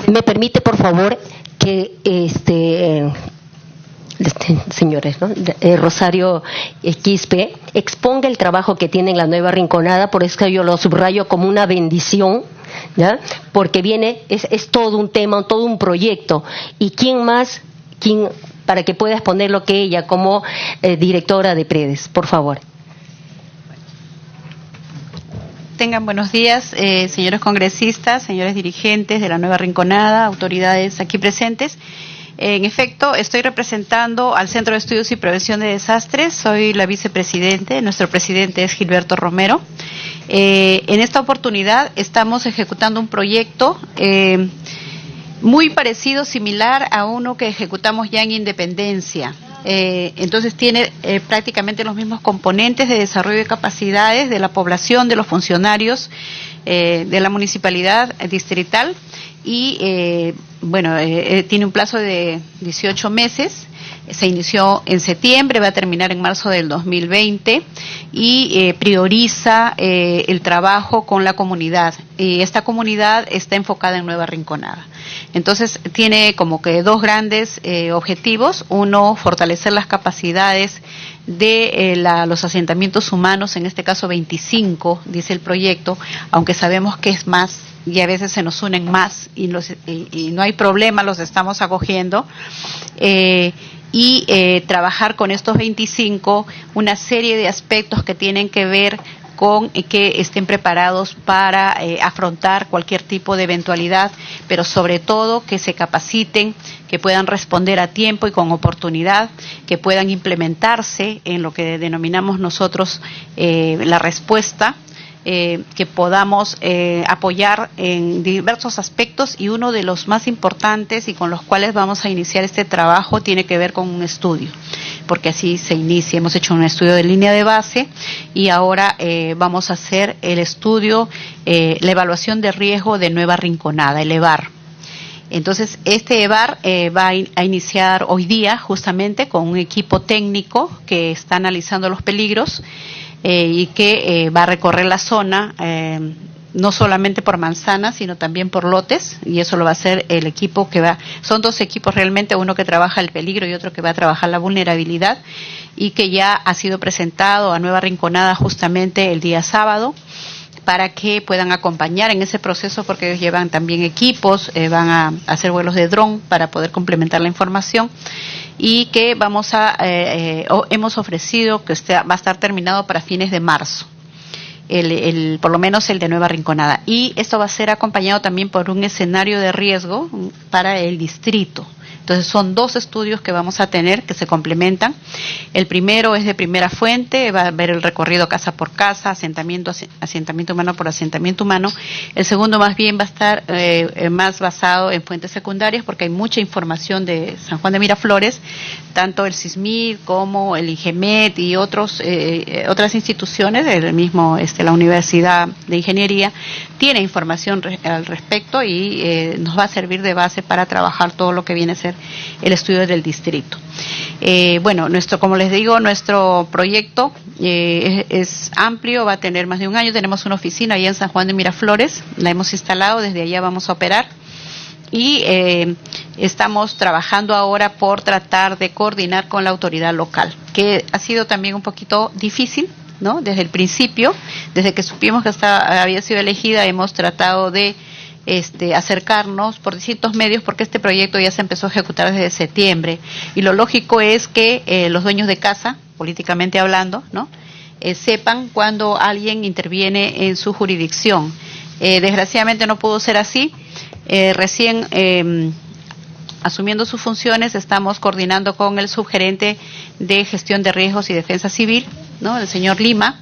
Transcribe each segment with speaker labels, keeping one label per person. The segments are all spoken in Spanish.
Speaker 1: ¿Me permite, por favor, que señores, ¿no? Rosario Quispe exponga el trabajo que tiene en la Nueva Rinconada? Por eso yo lo subrayo como una bendición, ¿ya? Porque es todo un tema, todo un proyecto. ¿Y quién más? Para que pueda exponer lo que ella como directora de PREDES, por favor.
Speaker 2: Tengan buenos días, señores congresistas, señores dirigentes de la Nueva Rinconada, autoridades aquí presentes. En efecto, estoy representando al Centro de Estudios y Prevención de Desastres. Soy la vicepresidente, nuestro presidente es Gilberto Romero. En esta oportunidad estamos ejecutando un proyecto muy parecido, similar a uno que ejecutamos ya en Independencia. Entonces tiene prácticamente los mismos componentes de desarrollo de capacidades de la población, de los funcionarios de la municipalidad distrital y tiene un plazo de 18 meses. Se inició en septiembre, va a terminar en marzo del 2020 y prioriza el trabajo con la comunidad. Y esta comunidad está enfocada en Nueva Rinconada. Entonces tiene como que dos grandes objetivos. Uno, fortalecer las capacidades de los asentamientos humanos, en este caso 25, dice el proyecto, aunque sabemos que es más y a veces se nos unen más y no hay problema, los estamos acogiendo. Trabajar con estos 25 una serie de aspectos que tienen que ver con que estén preparados para afrontar cualquier tipo de eventualidad, pero sobre todo que se capaciten, que puedan responder a tiempo y con oportunidad, que puedan implementarse en lo que denominamos nosotros la respuesta, que podamos apoyar en diversos aspectos, y uno de los más importantes y con los cuales vamos a iniciar este trabajo tiene que ver con un estudio, porque así se inicia. Hemos hecho un estudio de línea de base y ahora vamos a hacer el estudio, la evaluación de riesgo de Nueva Rinconada, el EVAR. Entonces, este EVAR va a iniciar hoy día justamente con un equipo técnico que está analizando los peligros y que va a recorrer la zona, no solamente por manzanas, sino también por lotes, y eso lo va a hacer el equipo son dos equipos realmente, uno que trabaja el peligro y otro que va a trabajar la vulnerabilidad, y que ya ha sido presentado a Nueva Rinconada justamente el día sábado, para que puedan acompañar en ese proceso, porque ellos llevan también equipos, van a hacer vuelos de dron para poder complementar la información, y que hemos ofrecido que va a estar terminado para fines de marzo, por lo menos el de Nueva Rinconada. Y esto va a ser acompañado también por un escenario de riesgo para el distrito. Entonces son dos estudios que vamos a tener que se complementan. El primero es de primera fuente, va a ver el recorrido casa por casa, asentamiento humano por asentamiento humano. El segundo más bien va a estar más basado en fuentes secundarias, porque hay mucha información de San Juan de Miraflores, tanto el SISMID como el INGEMET y otras instituciones, el mismo la Universidad de Ingeniería, tiene información al respecto y nos va a servir de base para trabajar todo lo que viene a ser el estudio del distrito. Como les digo, nuestro proyecto es amplio, va a tener más de un año. Tenemos una oficina allá en San Juan de Miraflores, la hemos instalado, desde allá vamos a operar. Y estamos trabajando ahora por tratar de coordinar con la autoridad local, que ha sido también un poquito difícil, ¿no? Desde el principio, desde que supimos que había sido elegida, hemos tratado de acercarnos por distintos medios, porque este proyecto ya se empezó a ejecutar desde septiembre, y lo lógico es que los dueños de casa, políticamente hablando, ¿no? Sepan cuando alguien interviene en su jurisdicción. Desgraciadamente no pudo ser así. Recién asumiendo sus funciones, estamos coordinando con el subgerente de gestión de riesgos y defensa civil, ¿no? El señor Lima.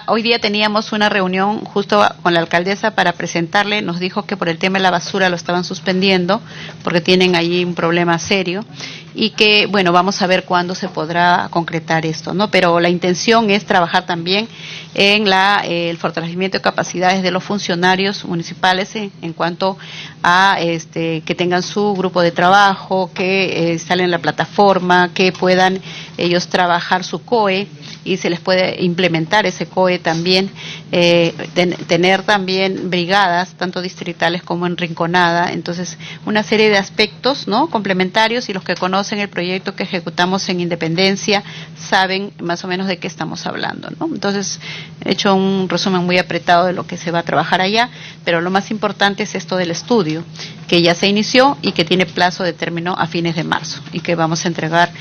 Speaker 2: Hoy día teníamos una reunión justo con la alcaldesa para presentarle, nos dijo que por el tema de la basura lo estaban suspendiendo porque tienen allí un problema serio, y que, bueno, vamos a ver cuándo se podrá concretar esto, ¿no? Pero la intención es trabajar también en el fortalecimiento de capacidades de los funcionarios municipales en cuanto a que tengan su grupo de trabajo, que instalen la plataforma, que puedan ellos trabajar su COE y se les puede implementar ese COE también, tener también brigadas, tanto distritales como en Rinconada. Entonces, una serie de aspectos, ¿no?, complementarios, y los que conocen el proyecto que ejecutamos en Independencia saben más o menos de qué estamos hablando, ¿no? Entonces, he hecho un resumen muy apretado de lo que se va a trabajar allá, pero lo más importante es esto del estudio, que ya se inició y que tiene plazo de término a fines de marzo y que vamos a entregar.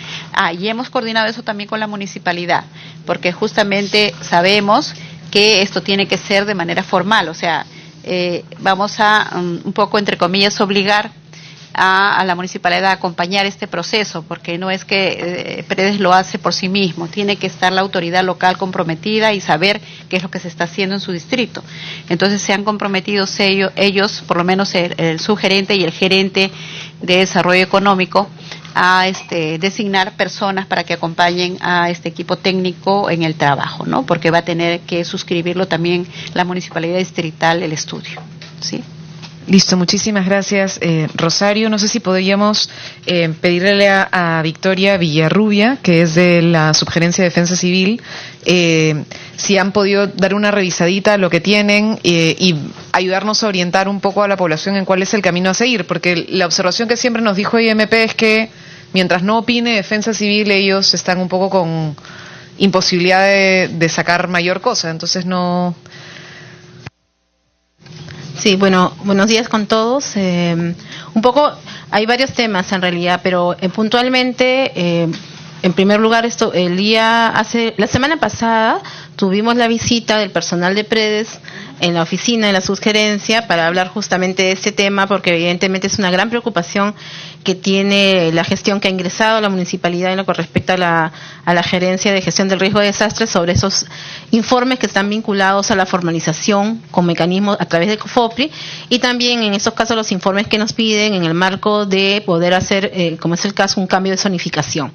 Speaker 2: Y hemos coordinado eso también con la municipalidad, porque justamente sabemos que esto tiene que ser de manera formal, o sea, vamos a un poco, entre comillas, obligar a la municipalidad a acompañar este proceso, porque no es que Predes lo hace por sí mismo, tiene que estar la autoridad local comprometida y saber qué es lo que se está haciendo en su distrito. Entonces se han comprometido ellos, por lo menos el subgerente y el gerente de desarrollo económico, a designar personas para que acompañen a este equipo técnico en el trabajo, ¿no? Porque va a tener que suscribirlo también la municipalidad distrital, el estudio, ¿sí?
Speaker 3: Listo, muchísimas gracias, Rosario. No sé si podríamos pedirle a Victoria Villarrubia, que es de la Subgerencia de Defensa Civil, si han podido dar una revisadita a lo que tienen y ayudarnos a orientar un poco a la población en cuál es el camino a seguir, porque la observación que siempre nos dijo IMP es que mientras no opine Defensa Civil, ellos están un poco con imposibilidad de sacar mayor cosa, entonces no...
Speaker 4: Sí, bueno, buenos días con todos. Un poco, hay varios temas en realidad, pero puntualmente, en primer lugar, la semana pasada tuvimos la visita del personal de Predes en la oficina de la subgerencia para hablar justamente de este tema, porque evidentemente es una gran preocupación que tiene la gestión que ha ingresado a la municipalidad en lo que respecta a la gerencia de gestión del riesgo de desastres sobre esos informes que están vinculados a la formalización con mecanismos a través de COFOPRI, y también en estos casos los informes que nos piden en el marco de poder hacer, como es el caso, un cambio de zonificación.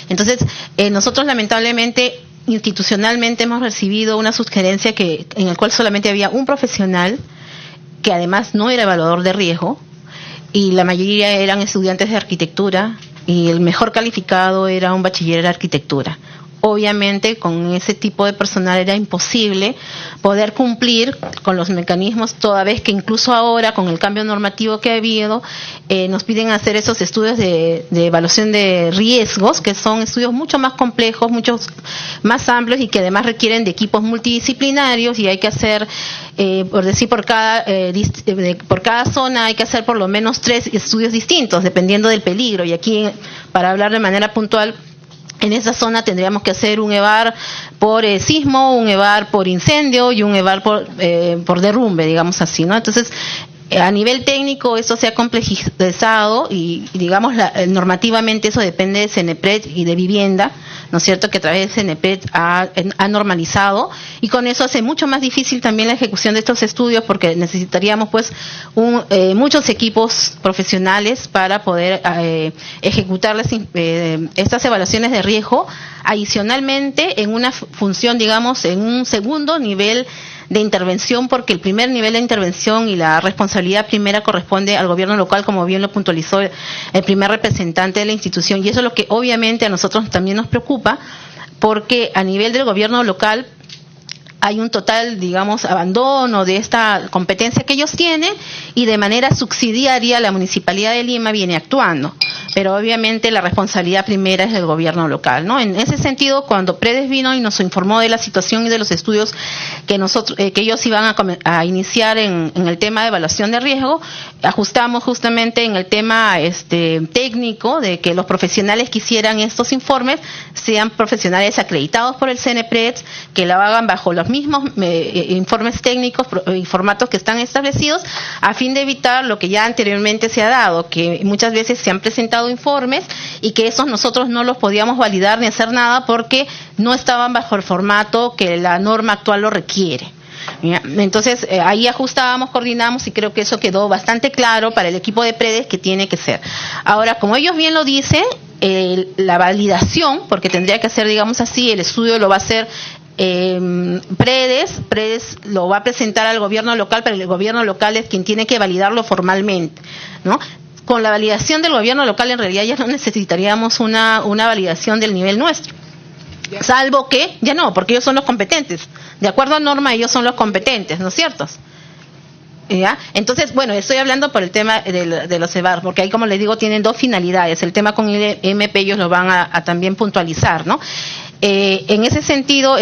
Speaker 4: Entonces, nosotros lamentablemente institucionalmente hemos recibido una sugerencia en el cual solamente había un profesional que además no era evaluador de riesgo, y la mayoría eran estudiantes de arquitectura, y el mejor calificado era un bachiller de arquitectura. Obviamente con ese tipo de personal era imposible poder cumplir con los mecanismos, toda vez que incluso ahora con el cambio normativo que ha habido, nos piden hacer esos estudios de evaluación de riesgos, que son estudios mucho más complejos, mucho más amplios, y que además requieren de equipos multidisciplinarios, y hay que hacer, por cada zona hay que hacer por lo menos 3 estudios distintos, dependiendo del peligro. Y aquí, para hablar de manera puntual, en esa zona tendríamos que hacer un EVAR por sismo, un EVAR por incendio y un EVAR por derrumbe, digamos así, ¿no? Entonces, a nivel técnico eso se ha complejizado y digamos normativamente eso depende de CENEPRED y de vivienda, ¿no es cierto?, que a través de CENEPRED ha normalizado, y con eso hace mucho más difícil también la ejecución de estos estudios, porque necesitaríamos pues muchos equipos profesionales para poder ejecutar estas evaluaciones de riesgo, adicionalmente en una función, digamos, en un segundo nivel de intervención, porque el primer nivel de intervención y la responsabilidad primera corresponde al gobierno local, como bien lo puntualizó el primer representante de la institución, y eso es lo que obviamente a nosotros también nos preocupa, porque a nivel del gobierno local hay un total, digamos, abandono de esta competencia que ellos tienen, y de manera subsidiaria la Municipalidad de Lima viene actuando, pero obviamente la responsabilidad primera es del gobierno local, ¿no? En ese sentido, cuando Predes vino y nos informó de la situación y de los estudios que ellos iban a iniciar en el tema de evaluación de riesgo, ajustamos justamente en el tema técnico de que los profesionales que hicieran estos informes sean profesionales acreditados por el CENEPRED, que lo hagan bajo los mismos informes técnicos y formatos que están establecidos, a fin de evitar lo que ya anteriormente se ha dado, que muchas veces se han presentado informes y que esos nosotros no los podíamos validar ni hacer nada porque no estaban bajo el formato que la norma actual lo requiere. ¿Ya? Entonces, ahí ajustábamos, coordinamos y creo que eso quedó bastante claro para el equipo de Predes que tiene que ser. Ahora, como ellos bien lo dicen, la validación, porque tendría que ser, digamos así, el estudio lo va a hacer Predes lo va a presentar al gobierno local, pero el gobierno local es quien tiene que validarlo formalmente, ¿no? Con la validación del gobierno local en realidad ya no necesitaríamos una validación del nivel nuestro. Salvo que, ya no, porque ellos son los competentes. De acuerdo a norma, ellos son los competentes, ¿no es cierto? ¿Ya? Entonces, bueno, estoy hablando por el tema de los EBAR, porque ahí, como les digo, tienen dos finalidades. El tema con el MP ellos lo van a también puntualizar, ¿no? En ese sentido,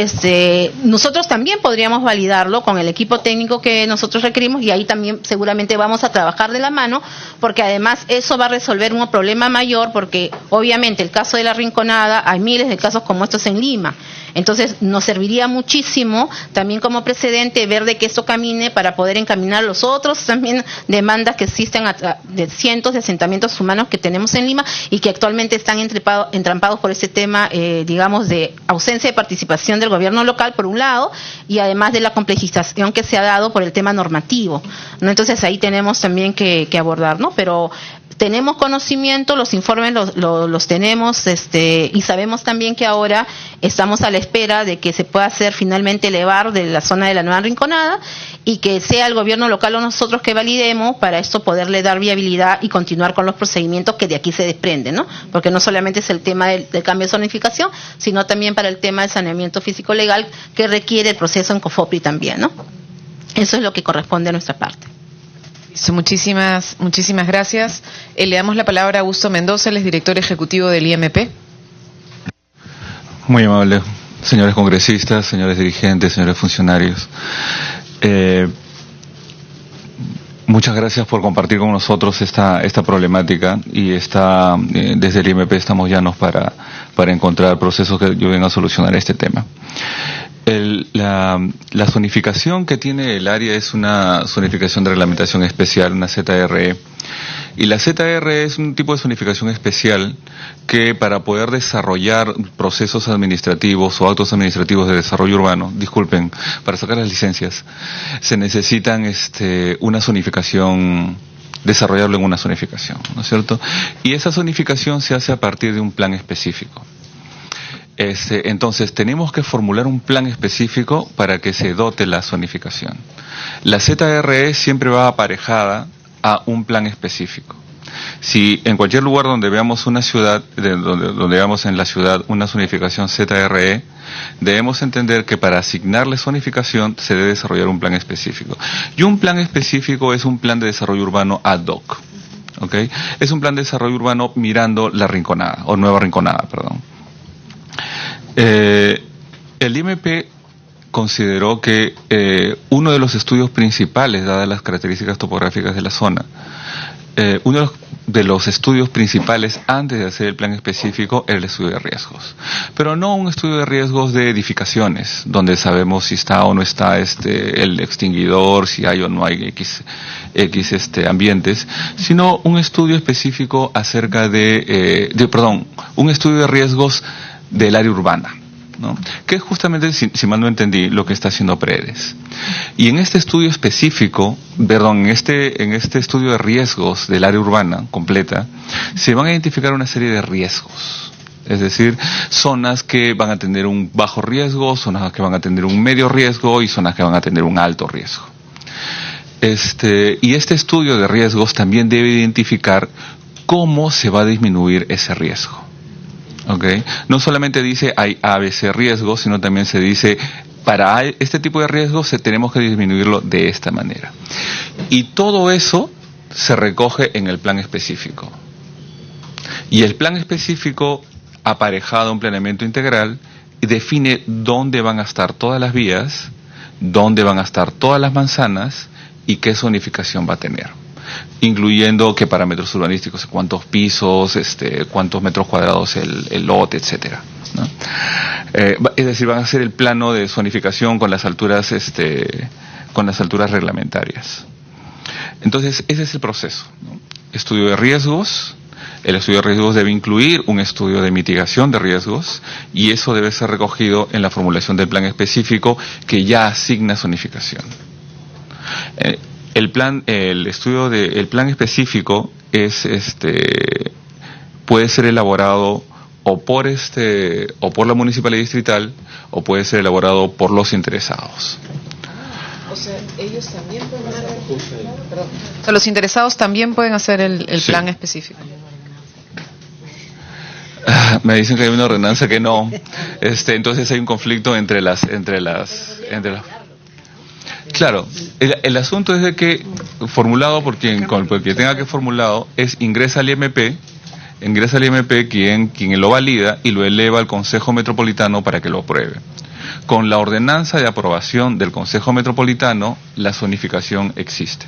Speaker 4: nosotros también podríamos validarlo con el equipo técnico que nosotros requerimos, y ahí también seguramente vamos a trabajar de la mano, porque además eso va a resolver un problema mayor, porque obviamente el caso de la Rinconada, hay miles de casos como estos en Lima. Entonces nos serviría muchísimo también como precedente ver de que esto camine para poder encaminar los otros también demandas que existen de cientos de asentamientos humanos que tenemos en Lima y que actualmente están entrampados por ese tema, digamos, de ausencia de participación del gobierno local por un lado, y además de la complejización que se ha dado por el tema normativo, ¿no? Entonces ahí tenemos también que abordar, ¿no? Pero tenemos conocimiento, los informes los tenemos, y sabemos también que ahora estamos a la espera de que se pueda hacer finalmente el EBAR de la zona de la Nueva Rinconada, y que sea el gobierno local o nosotros que validemos para esto poderle dar viabilidad y continuar con los procedimientos que de aquí se desprenden, ¿no? Porque no solamente es el tema del cambio de zonificación, sino también para el tema del saneamiento físico legal que requiere el proceso en COFOPRI también, ¿no? Eso es lo que corresponde a nuestra parte.
Speaker 3: Muchísimas gracias. Le damos la palabra a Augusto Mendoza, él es director ejecutivo del IMP.
Speaker 5: Muy amable, señores congresistas, señores dirigentes, señores funcionarios. Muchas gracias por compartir con nosotros esta problemática, y desde el IMP estamos llanos para encontrar procesos que ayuden a solucionar este tema. La zonificación que tiene el área es una zonificación de reglamentación especial, una ZRE. Y la ZRE es un tipo de zonificación especial que, para poder desarrollar procesos administrativos o actos administrativos de desarrollo urbano, para sacar las licencias, se necesitan una zonificación, desarrollarlo en una zonificación, ¿no es cierto? Y esa zonificación se hace a partir de un plan específico. Entonces tenemos que formular un plan específico para que se dote la zonificación. La ZRE siempre va aparejada a un plan específico. Si en cualquier lugar donde veamos una ciudad, donde veamos en la ciudad una zonificación ZRE, debemos entender que para asignarle zonificación se debe desarrollar un plan específico. Y un plan específico es un plan de desarrollo urbano ad hoc, ¿ok? Es un plan de desarrollo urbano mirando la Rinconada, o Nueva Rinconada, perdón. El IMP consideró que uno de los estudios principales, dadas las características topográficas de la zona, uno de los estudios principales antes de hacer el plan específico era el estudio de riesgos, pero no un estudio de riesgos de edificaciones, donde sabemos si está o no está el extinguidor, si hay o no hay X ambientes, sino un estudio específico acerca un estudio de riesgos del área urbana, ¿no? Que es justamente, si mal no entendí, lo que está haciendo Predes. Y en este estudio específico, en este estudio de riesgos del área urbana completa, se van a identificar una serie de riesgos. Es decir, zonas que van a tener un bajo riesgo, zonas que van a tener un medio riesgo y zonas que van a tener un alto riesgo. Y este estudio de riesgos también debe identificar cómo se va a disminuir ese riesgo. Okay. No solamente dice hay ABC riesgos, sino también se dice para este tipo de riesgos tenemos que disminuirlo de esta manera. Y todo eso se recoge en el plan específico. Y el plan específico, aparejado a un planeamiento integral, define dónde van a estar todas las vías, dónde van a estar todas las manzanas y qué zonificación va a tener, incluyendo qué parámetros urbanísticos, cuántos pisos, cuántos metros cuadrados el lote, etcétera, ¿no? Es decir, van a hacer el plano de zonificación con las alturas reglamentarias. Entonces, ese es el proceso, ¿no? Estudio de riesgos, El estudio de riesgos debe incluir un estudio de mitigación de riesgos y eso debe ser recogido en la formulación del plan específico que ya asigna zonificación. El plan específico es puede ser elaborado o por la municipalidad distrital o puede ser elaborado por los interesados.
Speaker 3: O sea, ellos también pueden hacer, o sea, los interesados también pueden hacer el
Speaker 5: Sí.
Speaker 3: plan específico.
Speaker 5: Me dicen que hay una ordenanza que no. Entonces hay un conflicto entre las. Claro, el asunto es de que formulado por quien tenga que formulado es ingresa al IMP quien lo valida y lo eleva al Consejo Metropolitano para que lo apruebe. Con la ordenanza de aprobación del Consejo Metropolitano, la zonificación existe,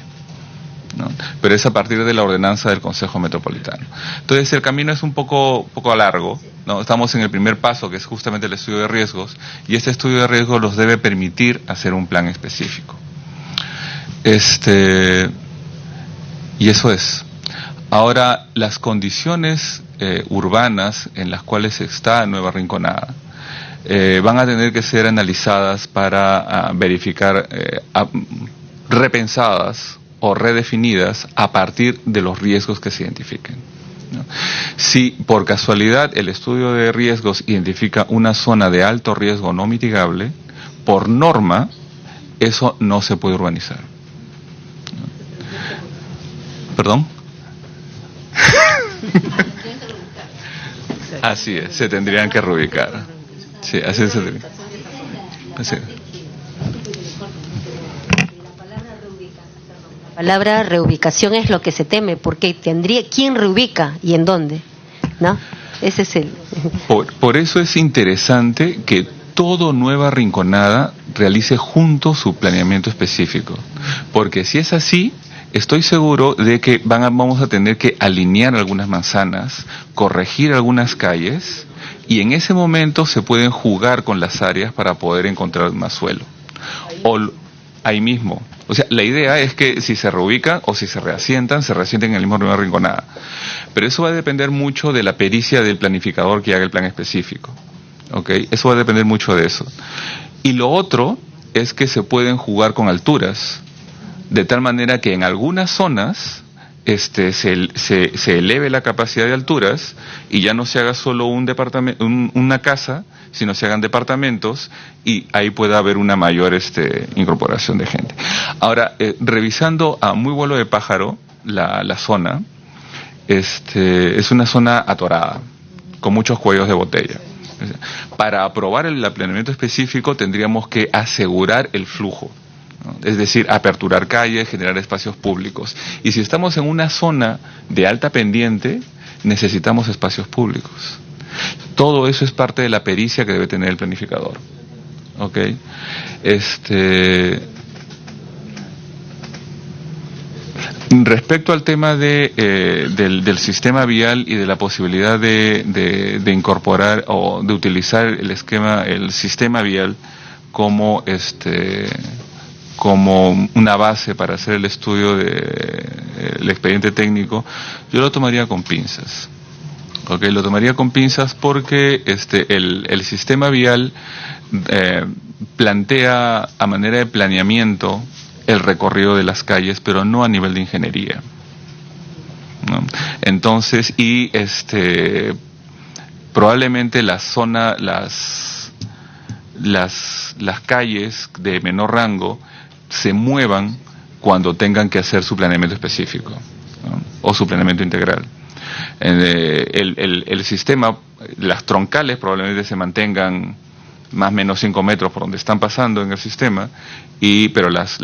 Speaker 5: ¿no? Pero es a partir de la ordenanza del Consejo Metropolitano. Entonces el camino es un poco largo, ¿no? Estamos en el primer paso, que es justamente el estudio de riesgos, y este estudio de riesgos los debe permitir hacer un plan específico. Y eso es. Ahora, las condiciones urbanas en las cuales está Nueva Rinconada van a tener que ser analizadas para verificar, repensadas o redefinidas a partir de los riesgos que se identifiquen, ¿no? Si por casualidad el estudio de riesgos identifica una zona de alto riesgo no mitigable, por norma, eso no se puede urbanizar, ¿no? ¿Perdón? Así es, se tendrían que reubicar. Sí, así es. Así.
Speaker 1: La palabra reubicación es lo que se teme, porque ¿quién reubica y en dónde? ¿No? Ese es el...
Speaker 5: Por eso es interesante que todo Nueva Rinconada realice junto su planeamiento específico, porque si es así, estoy seguro de que vamos a tener que alinear algunas manzanas, corregir algunas calles, y en ese momento se pueden jugar con las áreas para poder encontrar más suelo. O ahí mismo. O sea, la idea es que si se reubican o si se resienten en el mismo Nueva Rinconada. Pero eso va a depender mucho de la pericia del planificador que haga el plan específico. ¿Ok? Eso va a depender mucho de eso. Y lo otro es que se pueden jugar con alturas, de tal manera que en algunas zonas se eleve la capacidad de alturas y ya no se haga solo una casa, sino se hagan departamentos y ahí pueda haber una mayor incorporación de gente. Ahora, revisando a muy vuelo de pájaro la zona, es una zona atorada, con muchos cuellos de botella. Para aprobar el planeamiento específico tendríamos que asegurar el flujo, ¿no? Es decir, aperturar calles, generar espacios públicos. Y si estamos en una zona de alta pendiente, necesitamos espacios públicos. Todo eso es parte de la pericia que debe tener el planificador. ¿Ok? Respecto al tema del sistema vial y de la posibilidad de incorporar o de utilizar el sistema vial como una base para hacer el estudio del expediente técnico, yo lo tomaría con pinzas. Okay, lo tomaría con pinzas porque el sistema vial plantea a manera de planeamiento el recorrido de las calles, pero no a nivel de ingeniería, ¿no? Entonces, probablemente las calles de menor rango se muevan cuando tengan que hacer su planeamiento específico, ¿no? O su planeamiento integral. El sistema, las troncales probablemente se mantengan más o menos 5 metros por donde están pasando en el sistema, pero las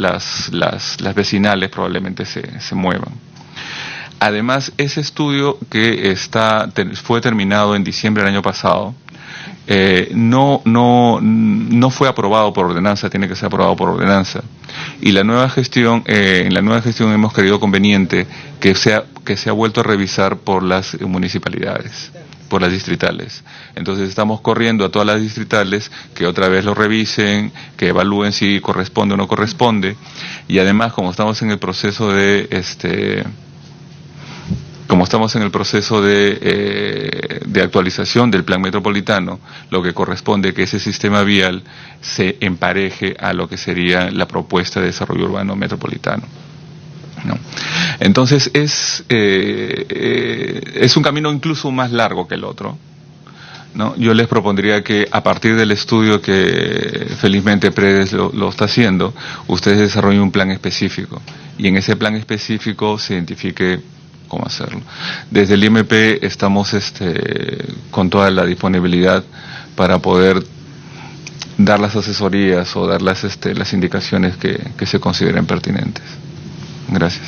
Speaker 5: vecinales probablemente se muevan. Además, ese estudio que fue terminado en diciembre del año pasado, no fue aprobado por ordenanza, tiene que ser aprobado por ordenanza. Y en la nueva gestión hemos creído conveniente que sea vuelto a revisar por las municipalidades, por las distritales. Entonces estamos corriendo a todas las distritales que otra vez lo revisen, que evalúen si corresponde o no corresponde. Y además, como estamos en el proceso de como estamos en el proceso de actualización del plan metropolitano, lo que corresponde que ese sistema vial se empareje a lo que sería la propuesta de desarrollo urbano metropolitano, ¿no? Entonces es un camino incluso más largo que el otro, ¿no? Yo les propondría que a partir del estudio que felizmente Predes lo está haciendo, ustedes desarrollen un plan específico y en ese plan específico se identifique cómo hacerlo. Desde el IMP estamos con toda la disponibilidad para poder dar las asesorías o dar las indicaciones que se consideren pertinentes. Gracias.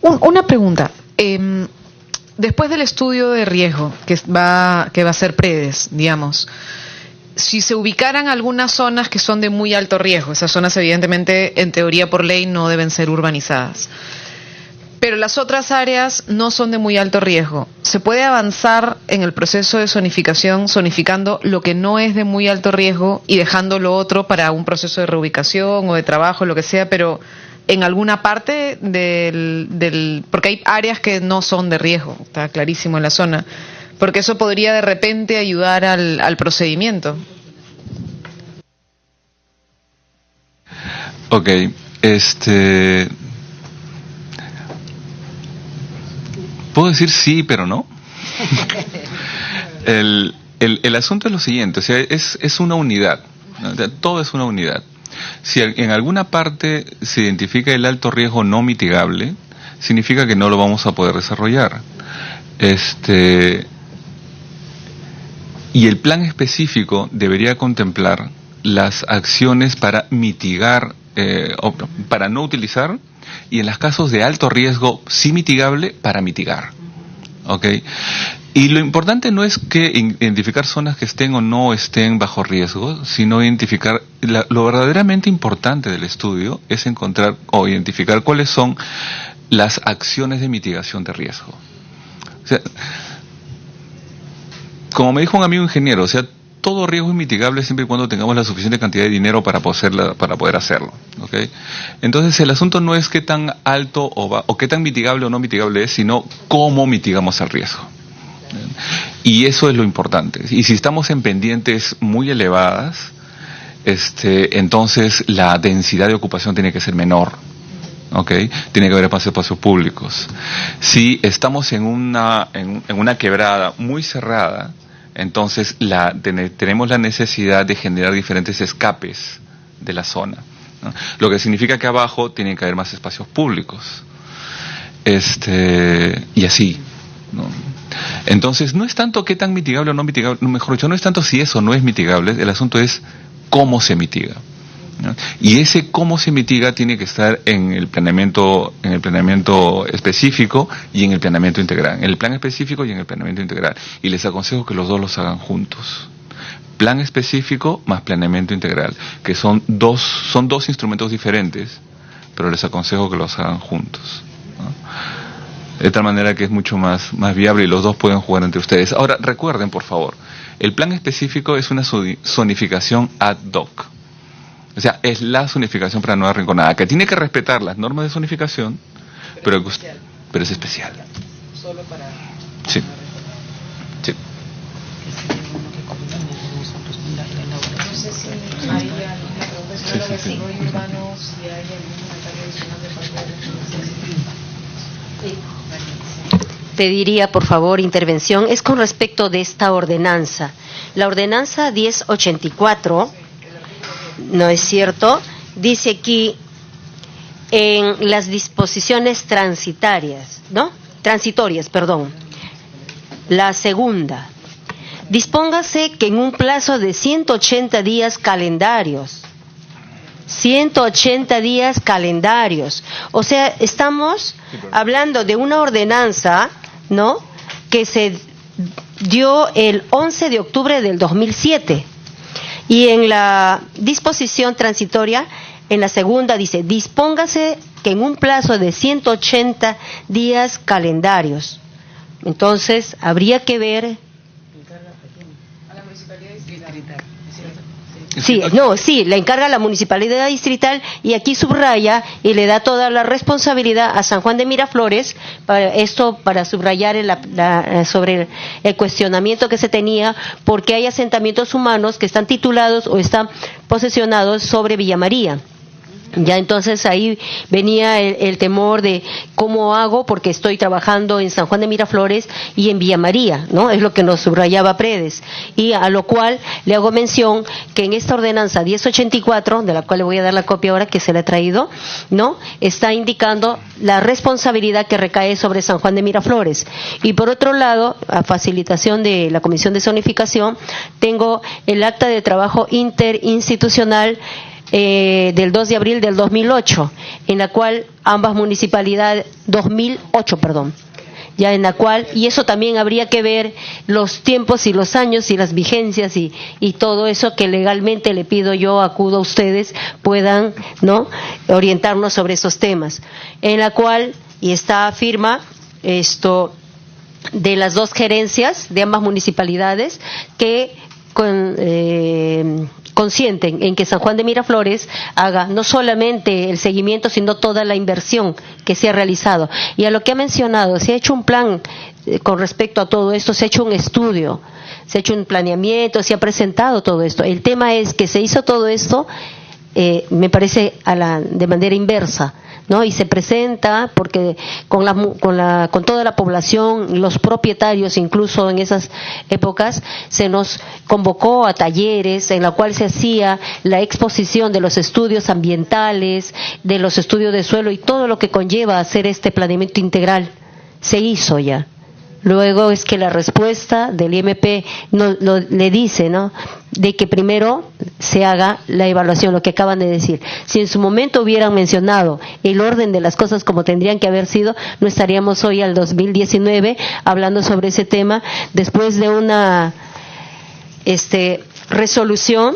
Speaker 3: Una pregunta. Después del estudio de riesgo que va a hacer Predes, digamos, si se ubicaran algunas zonas que son de muy alto riesgo, esas zonas evidentemente en teoría por ley no deben ser urbanizadas, pero las otras áreas no son de muy alto riesgo, ¿se puede avanzar en el proceso de zonificación zonificando lo que no es de muy alto riesgo y dejando lo otro para un proceso de reubicación o de trabajo, lo que sea, pero en alguna parte porque hay áreas que no son de riesgo, está clarísimo en la zona, porque eso podría de repente ayudar al procedimiento?
Speaker 5: Ok, puedo decir sí, pero no. El asunto es lo siguiente, o sea, es una unidad, ¿no? Todo es una unidad. Si en alguna parte se identifica el alto riesgo no mitigable, significa que no lo vamos a poder desarrollar. Y el plan específico debería contemplar las acciones para mitigar, o para no utilizar, y en los casos de alto riesgo sí mitigable, para mitigar. ¿Ok? Y lo importante no es que identificar zonas que estén o no estén bajo riesgo, sino identificar, lo verdaderamente importante del estudio es encontrar o identificar cuáles son las acciones de mitigación de riesgo. O sea, como me dijo un amigo ingeniero, o sea, todo riesgo es mitigable siempre y cuando tengamos la suficiente cantidad de dinero para poder hacerlo, ¿ok? Entonces el asunto no es qué tan alto o qué tan mitigable o no mitigable es, sino cómo mitigamos el riesgo. Y eso es lo importante. Y si estamos en pendientes muy elevadas, entonces la densidad de ocupación tiene que ser menor, ¿ok? Tiene que haber espacios públicos. Si estamos en una quebrada muy cerrada, entonces tenemos la necesidad de generar diferentes escapes de la zona, ¿no? Lo que significa que abajo tienen que haber más espacios públicos. Y así, ¿no? Entonces no es tanto qué tan mitigable o no mitigable, mejor dicho, no es tanto si eso no es mitigable, el asunto es cómo se mitiga, ¿no? Y ese cómo se mitiga tiene que estar en el planeamiento específico y en el planeamiento integral, en el plan específico y en el planeamiento integral. Y les aconsejo que los dos los hagan juntos. Plan específico más planeamiento integral, que son dos instrumentos diferentes, pero les aconsejo que los hagan juntos, ¿no? De tal manera que es mucho más viable y los dos pueden jugar entre ustedes. Ahora, recuerden, por favor, el plan específico es una zonificación ad hoc. O sea, es la zonificación para Nueva Rinconada, que tiene que respetar las normas de zonificación, pero es especial.
Speaker 3: Solo para...
Speaker 5: Sí. Sí.
Speaker 3: No sé si hay alguna pregunta sobre el desarrollo urbano, si hay algún comentario adicional de parte de la
Speaker 1: Pediría, por favor, intervención. Es con respecto de esta ordenanza. La ordenanza 1084, ¿no es cierto? Dice aquí en las disposiciones transitorias, perdón. La segunda. Dispóngase que en un plazo de 180 días calendarios. 180 días calendarios. O sea, estamos hablando de una ordenanza, ¿no?, que se dio el 11 de octubre del 2007. Y en la disposición transitoria, en la segunda dice, dispóngase que en un plazo de 180 días calendarios. Entonces, habría que ver... Sí, no, sí, le encarga la municipalidad distrital y aquí subraya y le da toda la responsabilidad a San Juan de Miraflores para subrayar sobre el cuestionamiento que se tenía porque hay asentamientos humanos que están titulados o están posesionados sobre Villa María. Ya entonces ahí venía el temor de cómo hago porque estoy trabajando en San Juan de Miraflores y en Villa María, ¿no? Es lo que nos subrayaba Predes. Y a lo cual le hago mención que en esta ordenanza 1084, de la cual le voy a dar la copia ahora que se la he traído, ¿no? Está indicando la responsabilidad que recae sobre San Juan de Miraflores. Y por otro lado, a facilitación de la Comisión de Zonificación, tengo el acta de trabajo interinstitucional del 2 de abril del 2008, en la cual ambas municipalidades, 2008, perdón, ya en la cual, y eso también habría que ver los tiempos y los años y las vigencias y todo eso que legalmente le pido yo, acudo a ustedes, puedan, ¿no?, orientarnos sobre esos temas, en la cual, y está firma, de las dos gerencias de ambas municipalidades que consienten en que San Juan de Miraflores haga no solamente el seguimiento, sino toda la inversión que se ha realizado. Y a lo que ha mencionado, se ha hecho un plan con respecto a todo esto, se ha hecho un estudio, se ha hecho un planeamiento, se ha presentado todo esto. El tema es que se hizo todo esto, me parece de manera inversa, ¿no? Y se presenta porque con toda la población, los propietarios, incluso en esas épocas, se nos convocó a talleres en la cual se hacía la exposición de los estudios ambientales, de los estudios de suelo y todo lo que conlleva hacer este planeamiento integral. Se hizo ya. Luego es que la respuesta del IMP le dice, ¿no?, de que primero se haga la evaluación, lo que acaban de decir. Si en su momento hubieran mencionado el orden de las cosas como tendrían que haber sido, no estaríamos hoy al 2019 hablando sobre ese tema después de una resolución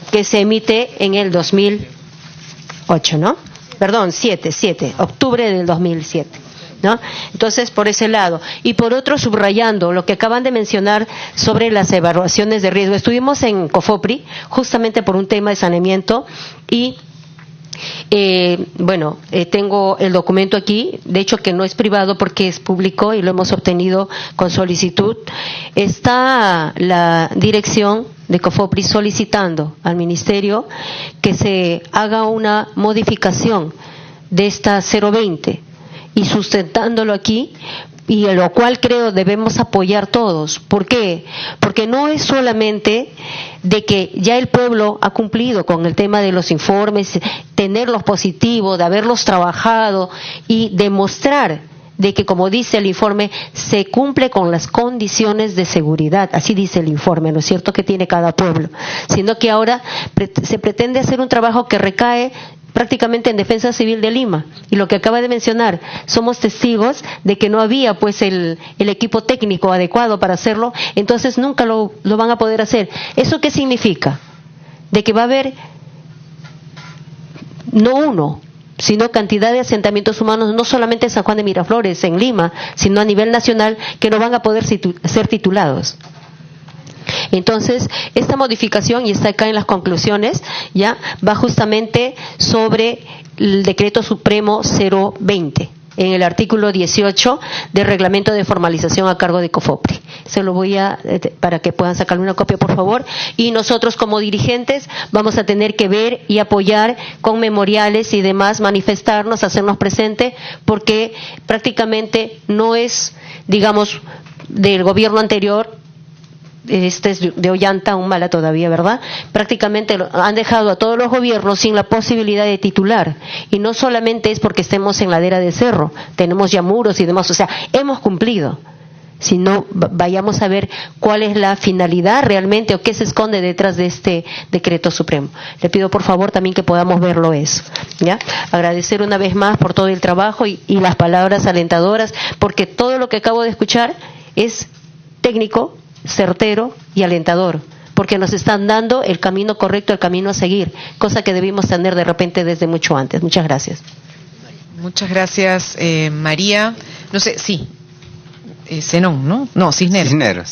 Speaker 1: que se emite en el 2008, ¿no? Perdón, 7, octubre del 2007. ¿No? Entonces, por ese lado. Y por otro, subrayando lo que acaban de mencionar sobre las evaluaciones de riesgo. Estuvimos en COFOPRI, justamente por un tema de saneamiento, y tengo el documento aquí, de hecho que no es privado porque es público y lo hemos obtenido con solicitud. Está la dirección de COFOPRI solicitando al Ministerio que se haga una modificación de esta 020 y sustentándolo aquí, y a lo cual creo debemos apoyar todos. ¿Por qué? Porque no es solamente de que ya el pueblo ha cumplido con el tema de los informes, tenerlos positivos, de haberlos trabajado y demostrar de que, como dice el informe, se cumple con las condiciones de seguridad, así dice el informe, ¿no es cierto?, que tiene cada pueblo, sino que ahora se pretende hacer un trabajo que recae prácticamente en Defensa Civil de Lima, y lo que acaba de mencionar, somos testigos de que no había pues el equipo técnico adecuado para hacerlo, entonces nunca lo van a poder hacer. ¿Eso qué significa? De que va a haber no uno, sino cantidad de asentamientos humanos, no solamente en San Juan de Miraflores, en Lima, sino a nivel nacional, que no van a poder ser titulados. Entonces, esta modificación, y está acá en las conclusiones, ya va justamente sobre el Decreto Supremo 020, en el artículo 18 del Reglamento de Formalización a cargo de COFOPRI. Se lo voy para que puedan sacarle una copia, por favor. Y nosotros, como dirigentes, vamos a tener que ver y apoyar con memoriales y demás, manifestarnos, hacernos presente, porque prácticamente no es, digamos, del gobierno anterior. Es de Ollanta, Humala todavía, ¿verdad? Prácticamente han dejado a todos los gobiernos sin la posibilidad de titular, y no solamente es porque estemos en ladera de cerro, tenemos ya muros y demás, o sea, hemos cumplido. Si no, vayamos a ver cuál es la finalidad realmente o qué se esconde detrás de este decreto supremo. Le pido por favor también que podamos verlo eso, ¿ya? Agradecer una vez más por todo el trabajo y las palabras alentadoras, porque todo lo que acabo de escuchar es técnico, certero y alentador, porque nos están dando el camino correcto, el camino a seguir, cosa que debimos tener de repente desde mucho antes. Muchas gracias.
Speaker 3: Muchas gracias, María. No sé, sí. Zenón, ¿no? No, Cisneros.